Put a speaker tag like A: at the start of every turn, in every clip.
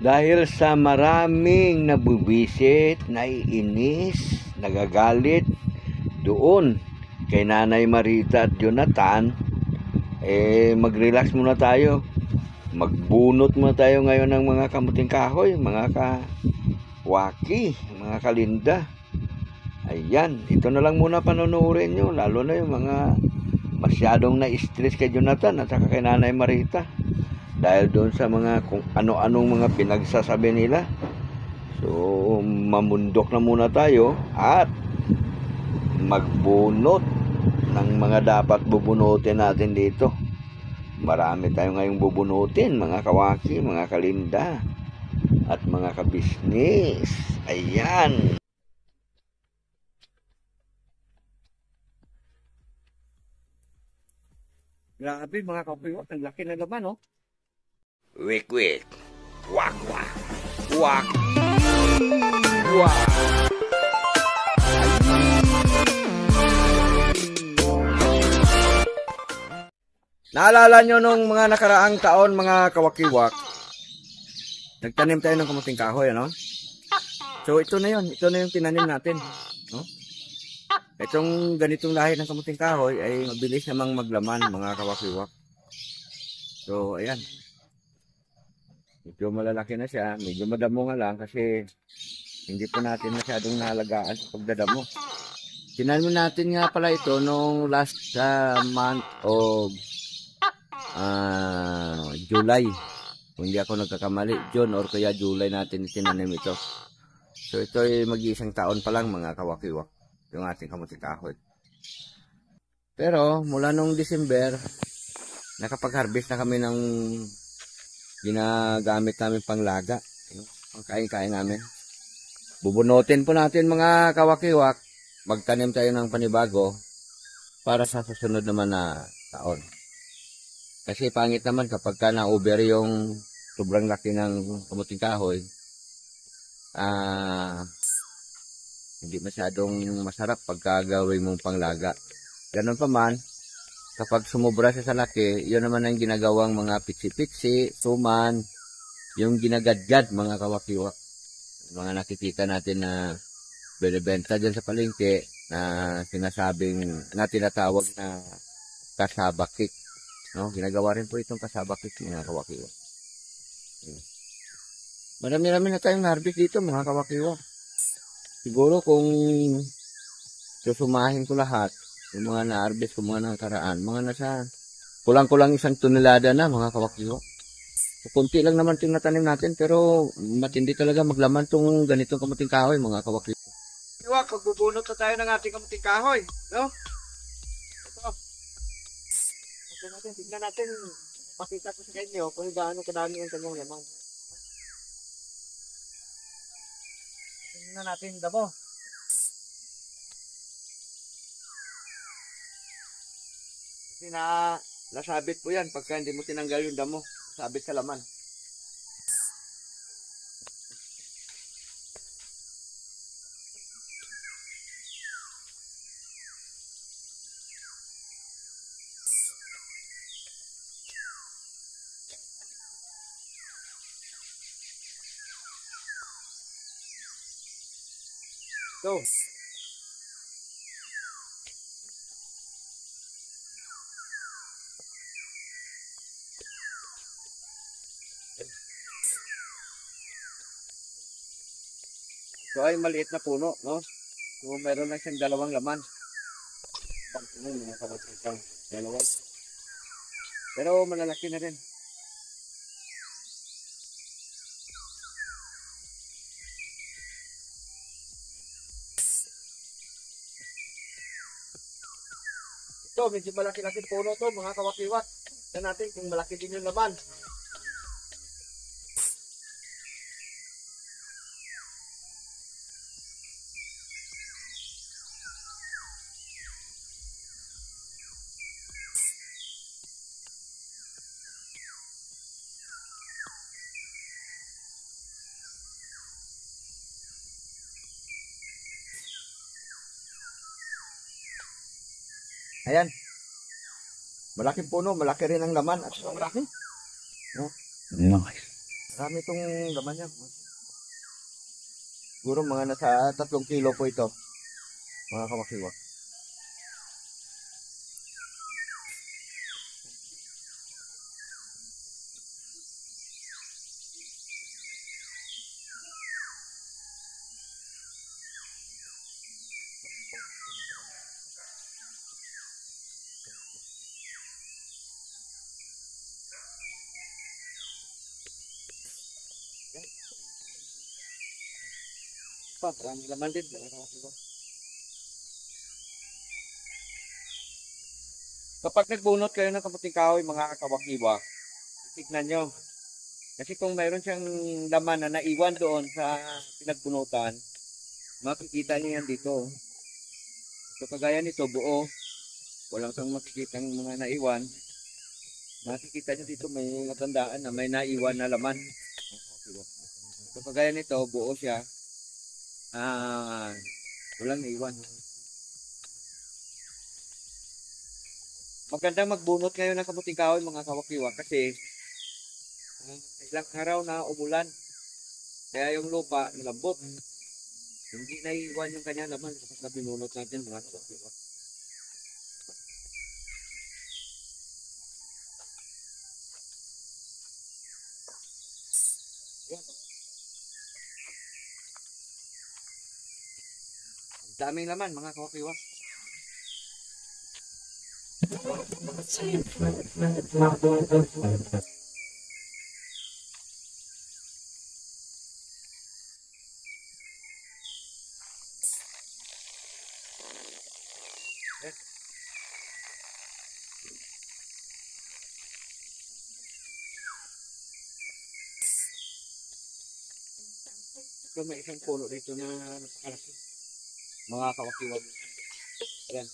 A: Dahil sa maraming nabubisit, naiinis, nagagalit doon kay Nanay Marita at Jonathan, mag-relax muna tayo. Magbunot muna tayo ngayon ng mga kamuting kahoy, mga kawaki, mga kalinda. Ayan, ito na lang muna panonoodin nyo, lalo na yung mga masyadong na-stress kay Jonathan at saka kay Nanay Marita. Dahil doon sa mga kung ano-anong mga pinagsasabi nila. So, mamundok na muna tayo at magbunot ng mga dapat bubunutin natin dito. Marami tayo ngayong bubunutin, mga kawaki, mga kalinda, at mga kabisnis. Ayan. Grabe mga kapiwak, ang laki na laman, oh. Wik wik, wak wak, wak wak. Naalala nyo nung mga nakaraang taon, mga kawakiwak, nagtanim tayo ng kamuting kahoy, ano? So ito na yun, ito na yung tinanim natin, no? Itong ganitong lahi ng kamuting kahoy ay mabilis namang maglaman, mga kawakiwak. So ayan. Medyo malalaki na siya, medyo madamo nga lang kasi hindi po natin masyadong nahalagaan sa pagdadamo. Tinanim natin nga pala ito nung last month of July. Kung hindi ako nagkakamali, June or kaya July natin tinanim ito. So ito ay mag-iisang taon pa lang, mga kawakiwak, yung ating kamuting kahoy. Pero mula nung December, nakapag-harvest na kami ng ginagamit namin panglaga, ang kain-kain namin. Bubunutin po natin, mga kawakiwak, magtanim tayo ng panibago para sa susunod naman na taon. Kasi pangit naman kapag ka na-over yung sobrang laki ng kamuting kahoy, hindi masyadong masarap pagka gawin mong panglaga. Ganun pa man, kapag sumubra siya sa laki, yun naman ang ginagawang mga pitsi-pitsi, suman, yung ginagadgad, mga kawakiwak. Mga nakikita natin na binibenta dyan sa palengke na sinasabing, na tinatawag na kasaba cake. No? Ginagawa rin po itong kasaba cake, mga kawakiwak. Marami-rami na tayong harvest dito, mga kawakiwak. Siguro kung susumahin ko lahat, yung mga na-harvest ko, mga nakaraan, mga nasa kulang-kulang 1 tonelada na, mga kawakiwak. Kunti lang naman yung natanim natin, pero matindi talaga maglaman tong ganitong kamuting kahoy, mga kawakiwak. Kawakiwak, magbubunot na tayo ng ating kamuting kahoy, no? Ito. Tignan natin, pakita ko sa inyo kung gaano kadami ang kanyang laman. Tignan natin damo. Kasi nasabit po yan pagka hindi mo tinanggal yung damo. Sabit sa laman. So, ito ay maliit na puno, no? So, meron lang siyang 2 laman. Dalawa. Pero malalaki na rin. Ito, medyo malaki-laki puno to, mga kawakiwak. Tignan natin kung malaki din yung laman. Ayan. Malaking puno, malaki rin ang laman. At malaki. No?
B: Nice.
A: Marami itong laman niya. Siguro mga nasa 3 kilo po ito, mga kawakiwak. Marami laman din, mga kawakiwak. Kapag nagbunot kayo ng kamuting kahoy, mga kawakiwak, tignan nyo. Kasi kung mayroon siyang laman na naiwan doon sa pinagbunutan, makikita niyo yan dito. So kagaya nito, buo. Walang kang makikita ng mga naiwan. Makikita nyo dito may matandaan na may naiwan na laman. So kagaya nito, buo siya. Walang naiwan. Magandang magbunot ngayon ng kamuting kahoy, mga kawakiwak, kasi ilang araw na umulan. Kaya yung lupa nalambot. Hindi naiwan yung kanya laman kapag na binunot natin, mga kawakiwak. Yan. Ang daming laman, mga kawakiwak. So, may isang puno dito na napakalaki, mga kawakiwak. Yan.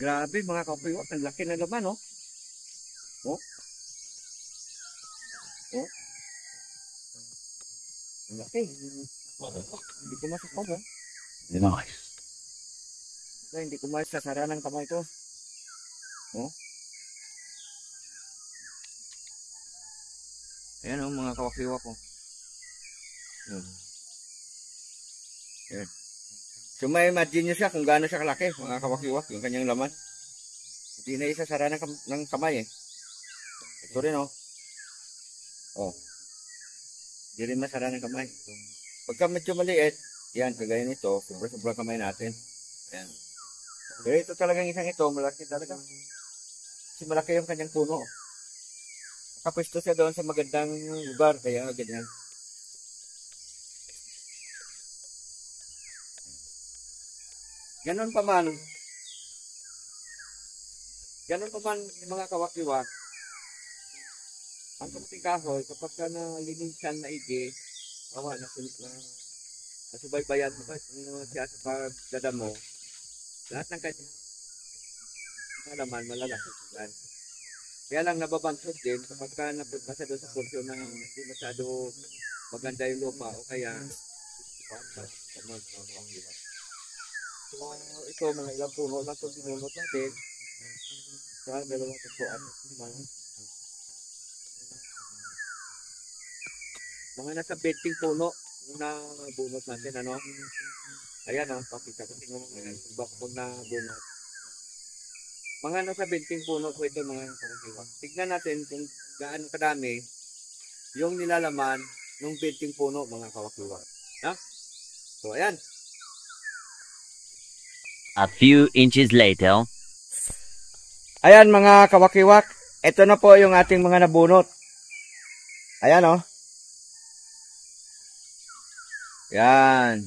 A: Grabe, mga kawakiwak, ang laki na laman, oh. Oh. Oh. Ang laki. Hindi ko masakop, oh.
B: Nice.
A: Hindi ko masasara ng kamay ko. Oh. Ayan, oh, mga kawakiwak, oh. Ayan. So may imagine nyo siya kung gaano siya kalaki, mga kawakiwak, yung kanyang laman. Hindi na isasara ng kamay, eh. Ito rin, oh. Oh. Hindi rin masara ng kamay. Pagka medyo maliit, yan, kagaya nito, sobra-sobra kamay natin. Ayan. Pero ito talagang isang ito, malaki talaga. Kasi malaki yung kanyang puno. Kapwesto siya doon sa magandang lugar, kaya ganyan. Ganon pa man mga kawakiwak, ang kamuting kahoy, kapag ka nalinisan na igi, nasubaybayan mo siya sa pagdadamo, lahat ng kanyang laman malalaki yan. Kaya lang nababansod din kapag ka napunta siya doon sa porsyon na hindi masyado maganda yung lupa o kaya so, ito mga ilang puno lang itong binunot natin sa dalawang tutuan. Mga nasa 20 puno na bunot natin, ano? Ayan, pakita ko tingnan yung bakpon na bunot. Mga nasa 20 puno po ito, mga kawakiwak. Tignan natin kung gaano kadami yung nilalaman ng 20 puno, mga kawakiwak. Ha? So, ayan.
B: A few inches later.
A: Ayan, mga kawakiwak. Ito na po yung ating mga nabunot. Ayan, oh. Yan.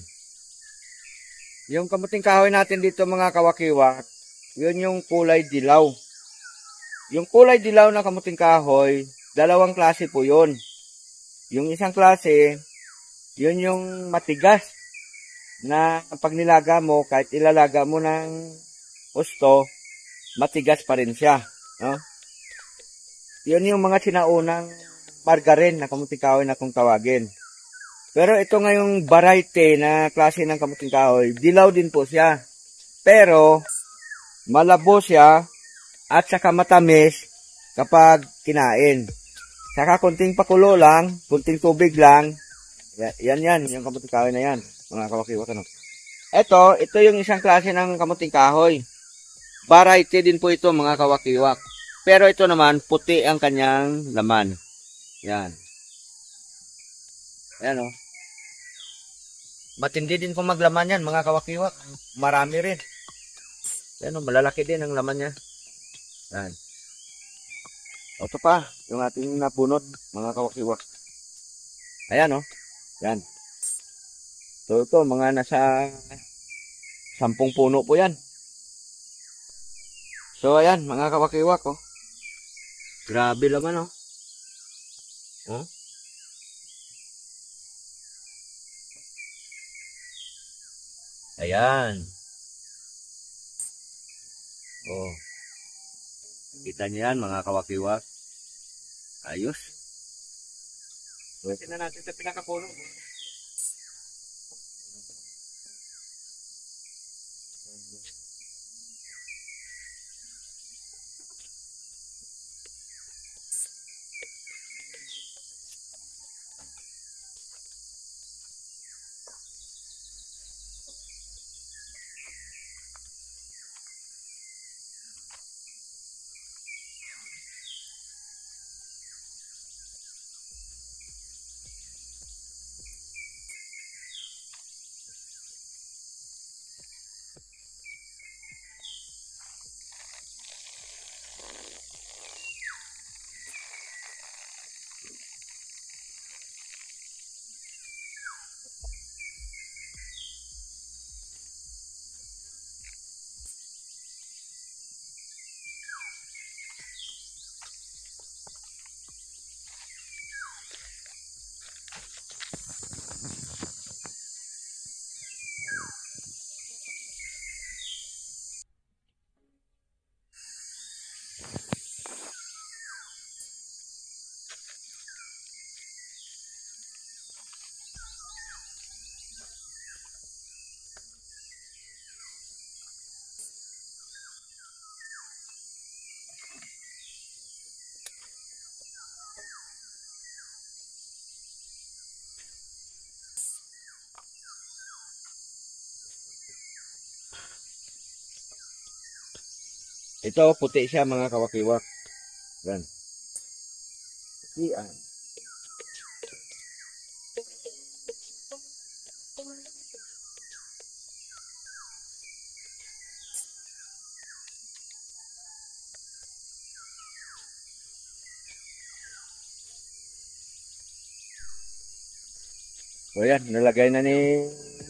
A: Yung kamuting kahoy natin dito, mga kawakiwak, yun yung kulay dilaw. Yung kulay dilaw na kamuting kahoy, dalawang klase po yun. Yung isang klase, yun yung matigas na pag nilaga mo, kahit ilalaga mo ng husto, matigas pa rin siya. No? Yun yung mga sinaunang margarine na kamuting kahoy na kung tawagin. Pero ito ngayong variety na klase ng kamuting kahoy, dilaw din po siya. Pero malabo siya at saka matamis kapag kinain. Saka kunting pakulo lang, kunting tubig lang. Yan, yung kamuting kahoy na yan, mga kawakiwak. Ano? Ito yung isang klase ng kamuting kahoy. Variety din po ito, mga kawakiwak. Pero ito naman, puti ang kanyang laman. Yan. Ayan o. Matindi din kung maglaman yan, mga kawakiwak. Marami rin. Ayan o, malalaki din ang laman niya. Yan. Ito pa, yung ating nabunot, mga kawakiwak. Ayan o. Yan. So ito, mga nasa 10 puno po yan. So ayan, mga kawakiwak oh. Grabe naman oh. Oh. Ayan. Oh. Kita niyo yan, mga kawakiwak. Ayos. Pwede na natin sa pinakapuno. Ito, puti siya, mga kawakiwak. Yan. Putian. So yan, nalagay na ni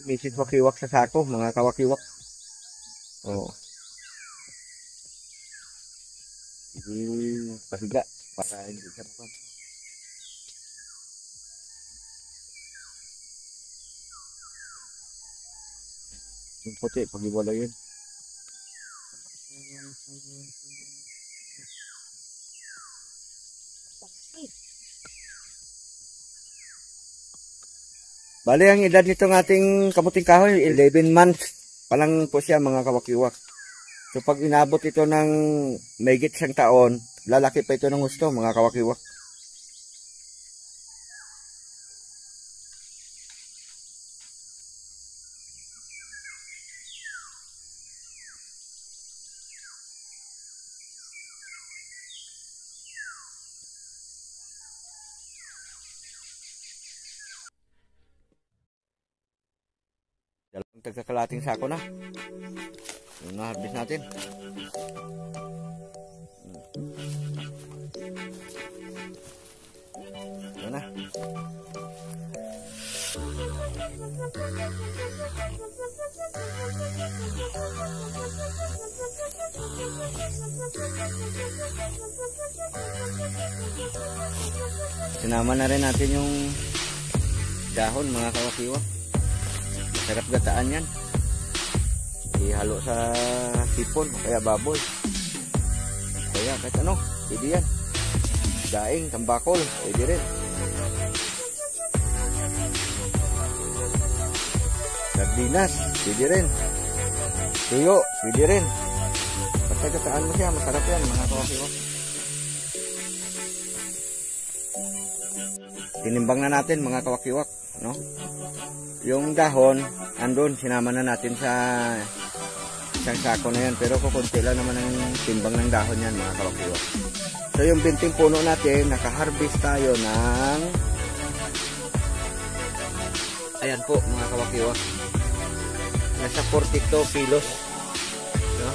A: Mrs. Wakiwak sa sako, mga kawakiwak. Oh. Pahiga para hindi siya mapan. Yung puti, pag-iwala yun. Bali, ang edad nitong ating kamuting kahoy, 11 months pa lang po siya, mga kawakiwak. So pag inabot ito ng mahigit 1 taon, lalaki pa ito ng gusto, mga kawakiwak. Dalawang tagkakalating sako na. Yung na-harvest natin. Ito na. Sinama na rin natin yung dahon mga kawakiwa. Sarap gataan yan. Ihalo sa sipon o kaya baboy. Kaya kahit ano, pwede yan. Daing, tambakol, pwede rin. Sardinas, pwede rin. Tuyo, pwede rin. Basta gataan mo siya, masarap yan mga kawakiwa. Tinimbang na natin mga kawakiwak, no? Yung dahon, andun, sinama na natin sa isang sako na yan. Pero kukunti lang naman ang timbang ng dahon yan mga kawakiwak. So yung binting puno natin, naka-harvest tayo ng, ayan po mga kawakiwak, nasa 42 kilos, no?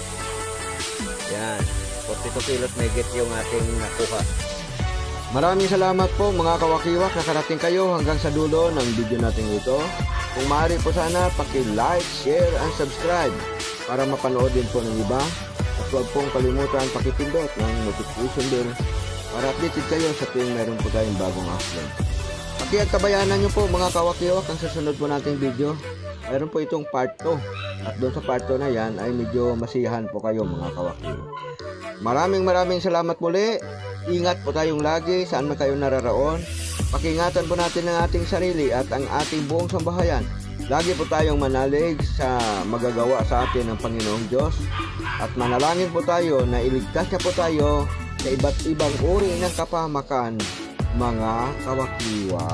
A: Yan, 42 kilos may get yung ating nakuha. Maraming salamat po mga kawakiwak, nakarating kayo hanggang sa dulo ng video natin ito. Kung maaari po sana, paki-like, share, and subscribe para mapanood din po ng iba. At huwag pong kalimutan pakipindot ng notification bell para updated kayo sa tuwing meron po tayong bagong upload. Paki-tabayanan nyo po mga kawakiwak ang susunod po nating video. Meron po itong part 2. At doon sa part 2 na yan ay medyo masiyahan po kayo mga kawakiwak. Maraming salamat muli. Ingat po tayong lagi saan man kayo nararaon. Pakingatan po natin ang ating sarili at ang ating buong sambahayan. Lagi po tayong manalig sa magagawa sa atin ng Panginoong Diyos. At manalangin po tayo na iligtas niya po tayo sa iba't ibang uri ng kapahamakan mga kawakiwa.